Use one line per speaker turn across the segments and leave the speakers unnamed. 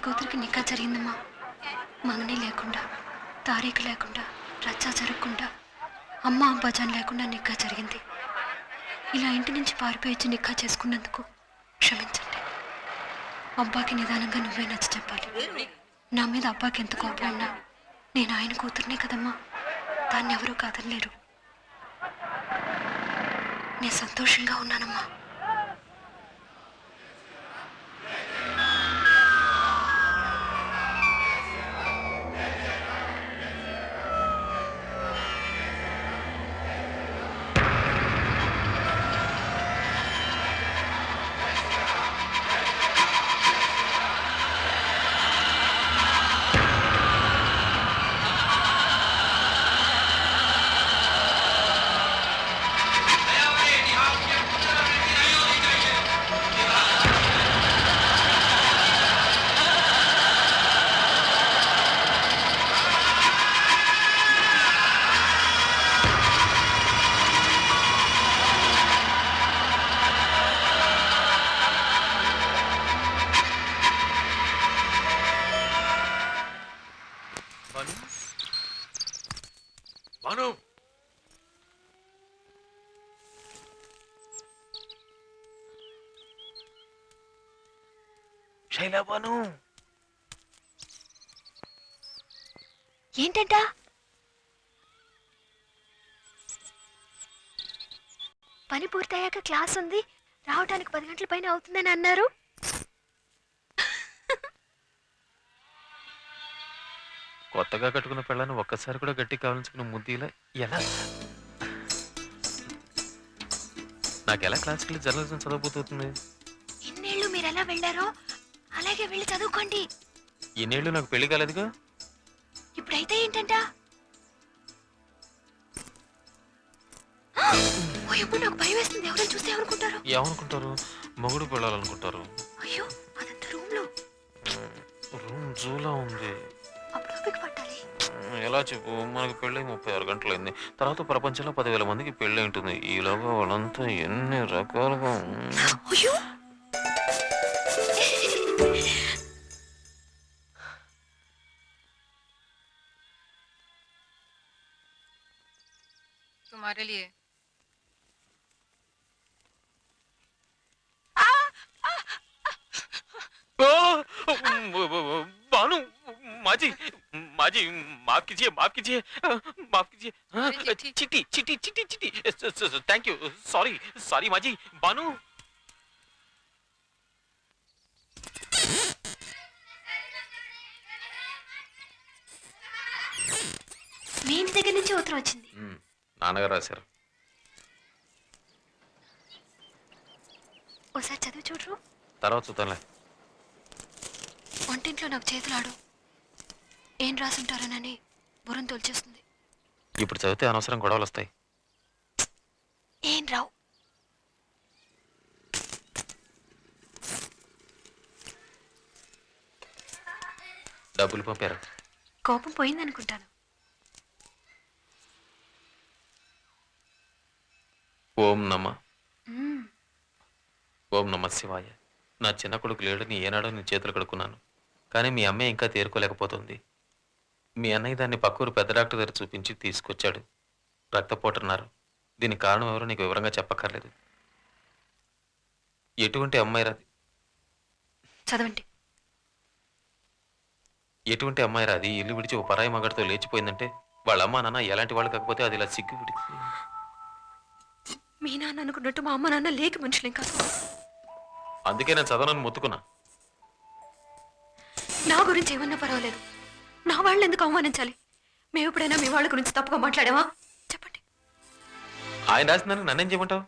కూతురికి నిక్కా జరిగిందమ్మా. మంగని లేకుండా, తారీఖు లేకుండా, రచ్చా జరగకుండా, అమ్మ అబ్బాజాన్ లేకుండా నిక్కా జరిగింది. ఇలా ఇంటి నుంచి పారిపోయి నిక్కా చేసుకున్నందుకు క్షమించండి. అబ్బాకి నిదానంగా నువ్వే నచ్చ చెప్పాలి. నా మీద అబ్బాకి ఎంత కోపం ఉన్నా నేను ఆయన కూతుర్నే కదమ్మా. దాన్ని ఎవరూ కాదనలేరు. నేను సంతోషంగా ఉన్నానమ్మా.
శైలబాను,
ఏంటంట? పని పూర్తయ్యాక క్లాస్ ఉంది, రావడానికి 10 గంటల పైన అవుతుందని అన్నారు.
కొత్తగా కట్టుకున్న పిల్లని ఒక్కసారి కూడా గట్టి కావాల్చుకున్న ముద్దిలా ఎలా? నాకెలా క్లాసికల్ జర్నలిజం చదవబోతుంది?
ఇన్నేళ్ళు మీరు ఎలా వెళ్ళారో అలాగే వెళ్ళి చదువుకోండి.
ఇన్నేళ్ళు నాకు పెళ్లి కాలేదుగా.
ఇప్పుడైతే ఏంటంట? ఎప్పుడు నాకు భయం వేస్తుంది. ఎవరైనా చూస్తే ఏమనుకుంటారు?
ఏమనుకుంటారు? మొగుడు పెళ్ళాలనుకుంటారు.
అయ్యో, అదంతా రూమ్ లో.
రూమ్ జూలా ఉంది.
అప్పుడు ఓపిక పట్టాలి.
ఎలా చెప్పు? మనకి పెళ్ళి 36 గంటలైంది. తర్వాత ప్రపంచంలో 10,000 మందికి పెళ్ళి ఉంటుంది. ఈలోగా వాళ్ళంతా ఎన్ని రకాలుగా.
అయ్యో,
तुम्हारे लिए
बानू, माजी माजी, माफ कीजिए माफ कीजिए माफ कीजिए. चिट्टी चिट्टी चिट्टी चिट्टी. Thank you. सॉरी सॉरी माजी. बानू,
మీ ఇంటి దగ్గర నుంచి ఉత్తరం వచ్చింది.
నాన్నగారు రాశారు.
ఒకసారి చదివి చూడరు?
తర్వాత చూద్దాంలే.
వంటింట్లో నాకు చేతులాడు. ఏం రాసుంటారోనని బుర్రం తోల్చేస్తుంది.
ఇప్పుడు చదివితే అనవసరం గొడవలు వస్తాయి.
ఏం రావు.
డబ్బులు పంపారు.
కోపం పోయిందనుకుంటాను.
ఓం నమ ఓం నమ శివాయ. నా చిన్న కొడుకు లేడని ఏనాడో నీ చేతులు కడుక్కున్నాను. కానీ మీ అమ్మాయి ఇంకా తేరుకోలేకపోతుంది. మీ అన్నయ్య దాన్ని పక్కూరు పెద్ద డాక్టర్ దగ్గర చూపించి తీసుకొచ్చాడు. రక్తపోటున్నారు. దీనికి కారణం ఎవరో నీకు వివరంగా చెప్పక్కర్లేదు. ఎటువంటి అమ్మాయి రాది?
చదవండి.
ఎటువంటి అమ్మాయి రాది ఇల్లు విడిచి ఓ పరాయి మగడితో లేచిపోయిందంటే వాళ్ళ అమ్మా నాన్న ఎలాంటి వాళ్ళు కాకపోతే అది ఇలా సిగ్గు విడిచి.
మీ నాన్న అనుకున్నట్టు మా అమ్మ నాన్న లేక మనుషులేం కాదు.
అందుకే నేను చదవనని మొత్తుకున్నా.
నా గురించి ఏమన్నా పర్వాలేదు. నా వాళ్ళు ఎందుకు అవమానించాలి? మేము ఎప్పుడైనా మీ వాళ్ళ గురించి తప్పుగా మాట్లాడావా? చెప్పండి.
ఆయన రాసిందానికి నన్నేం చేయమంటావు?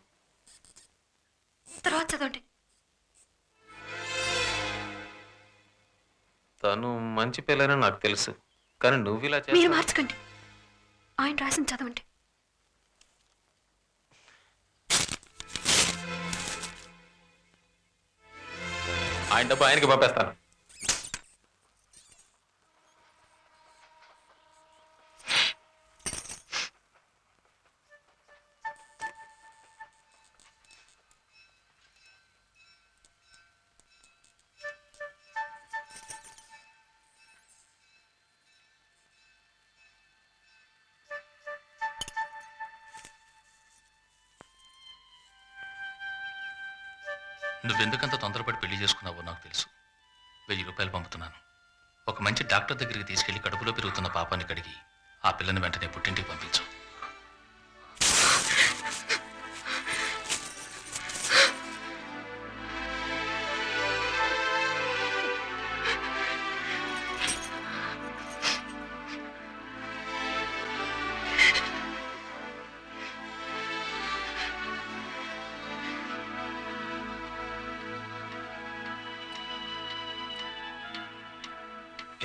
తర్వాత చదవండి.
తను మంచి పిల్లని నాకు తెలుసు. కానీ నువ్వు ఇలా
మీరు మార్చకండి. ఆయన రాసింది చదవండి.
ఆయన డబ్బు ఆయనకి పంపేస్తాను.
నువ్వెందుకంత తొందరపడి పెళ్లి చేసుకున్నావో నాకు తెలుసు. 1000 రూపాయలు పంపుతున్నాను. ఒక మంచి డాక్టర్ దగ్గరికి తీసుకెళ్లి కడుపులో పెరుగుతున్న పాపాన్ని కడిగి ఆ పిల్లని వెంటనే పుట్టింటికి పంపించు.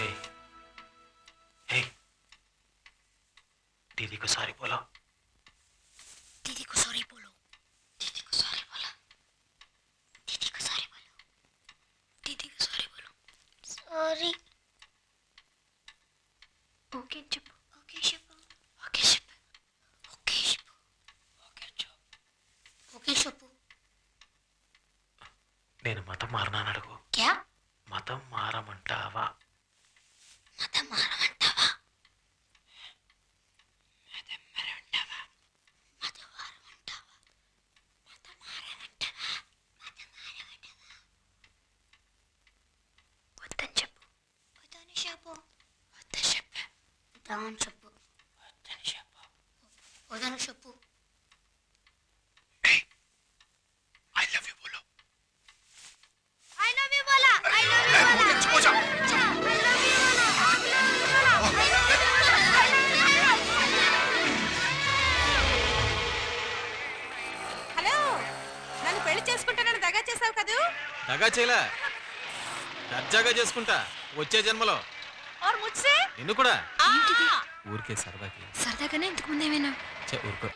ए, ए, दीदी को सॉरी बोलो.
दीदी को सॉरी बोलो. दीदी को सॉरी बोलो. दीदी को सॉरी बोलो. दीदी को सॉरी बोलो.
సారీ.
ఓకే చెప్పు.
ఓకే చెప్పు.
ఓకే చెప్పు. ఓకే చెప్పు. ఓకే చెప్పు.
ఓకే చెప్పు.
నేను మతం మారనాను అడుగు.
క్యా?
మతం మారమంటావా?
మతం మారమంటావా?
మతం మారమంటావా?
మతం మారమంటావా?
మతం మారమంటావా?
మతం మారమంటావా?
వద్దని చెప్పు.
వద్దని చెప్పు.
వద్దని చెప్పు.
వద్దని చెప్పు.
వద్దని చెప్పు.
వద్దని చెప్పు.
I love you बोलो.
I love you बोला. I love you बोला.
హలో, నన్ను పెళ్లి చేసుకుంటానని దగా చేసావు కదూ?
దగా చేయలా, దర్జాగా చేసుకుంటా వచ్చే జన్మలో.
और मुझसे?
నిన్ను కూడా
ఏంటిది?
ఊరికే సరదాకి.
సరదాగానే ఇంతకు ముందు ఏమైనా
ఊరుకో.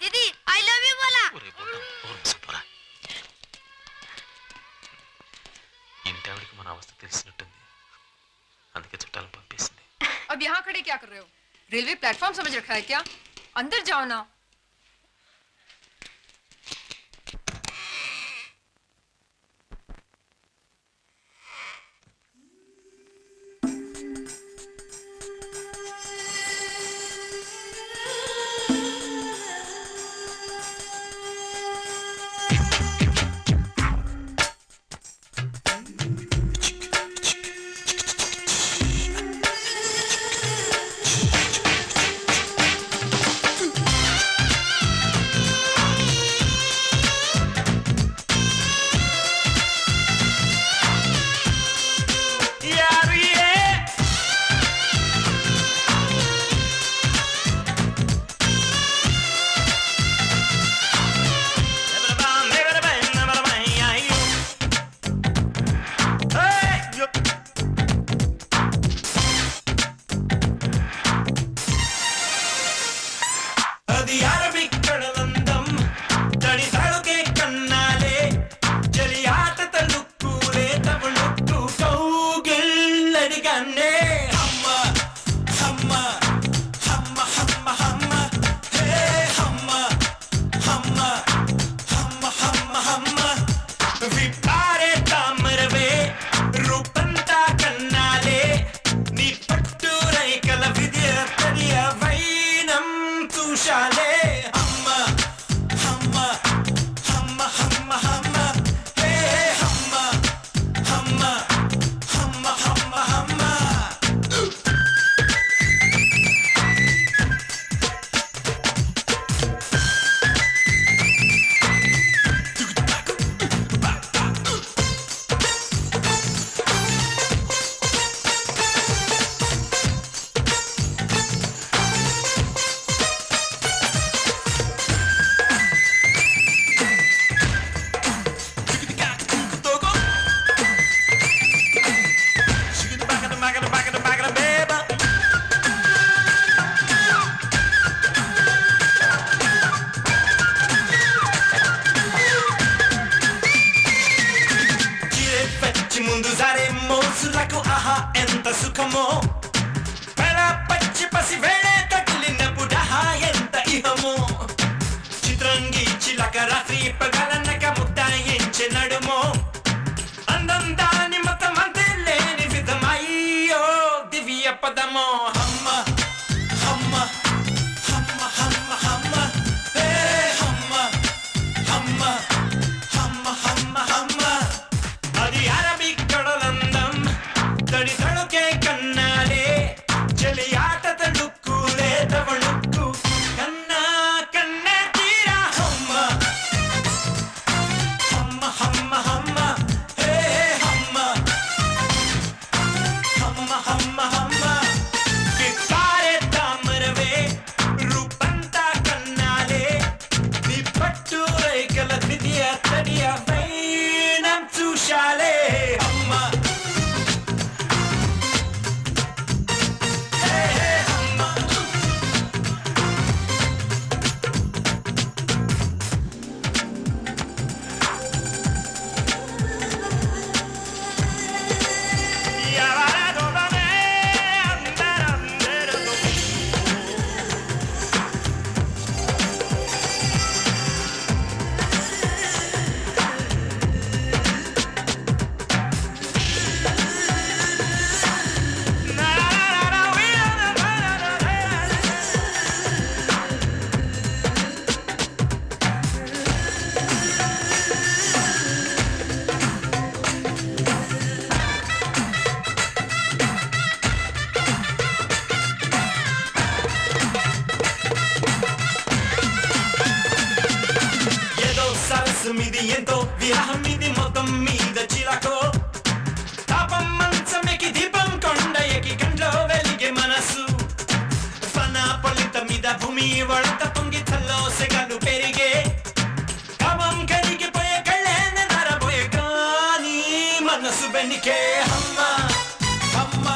दीदी I love you बोला.
ఒరే బుడ్డ, ఓ సూపరా. ఇంటి ఆవిడికి మన అవస్థ తెలిసినట్టుంది, అందుకే చుట్టాలను పంపిస్తుంది.
अब यहाँ खड़े क्या कर रहे हो? रेलवे प्लेटफॉर्म समझ रखा है क्या? अंदर जाओ ना.
విలాసమిది ఎంతో విరహమిది మొత్తం మీద చిలకో తాపం మంచమెకి దీపం కొండయకి కంట్లో వెలిగే మనసు ఫన పొలిత మీద భూమి వడత పొంగి తల్లో సెగలు పెరిగే కామం కరిగిపోయే కళ్ళేన నరబోయే కానీ మనసు బెనికే హమ్మ హమ్మ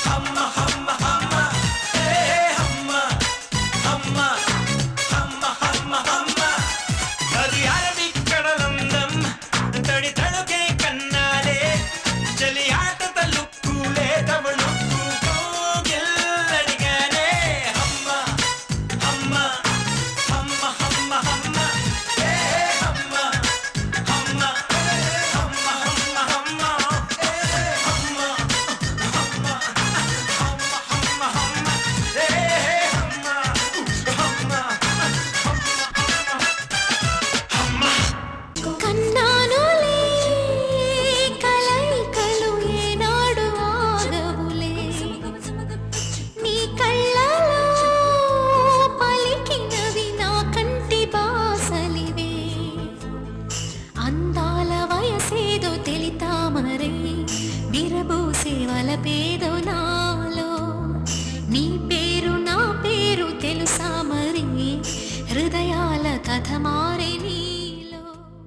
హమ్మ హమ్మ హమ్మ ఏ హమ్మ హమ్మ హమ్మ హమ్మ హమ్మ అది అరబిక్ కడలందం తడి తడుకే కన్నాలే చలి ఆట తలుక్కులే తవళుక్కు కోగిల్లడిగానే హమ్మ హమ్మ హమ్మ హమ్మ హమ్మ ఏ హమ్మ హమ్మ హమ్మ హమ్మ హమ్మ ఏ హమ్మ హమ్మ హమ్మ హమ్మ ఏ హమ్మ హమ్మ
కన్నానులే కలైకలు ఏనాడు ఆగవులే నీ కళ్ళలో పలికినవి నా కంటి బాసలివే అందాల వయసేదో తెలితామరై విరబూసే వలపే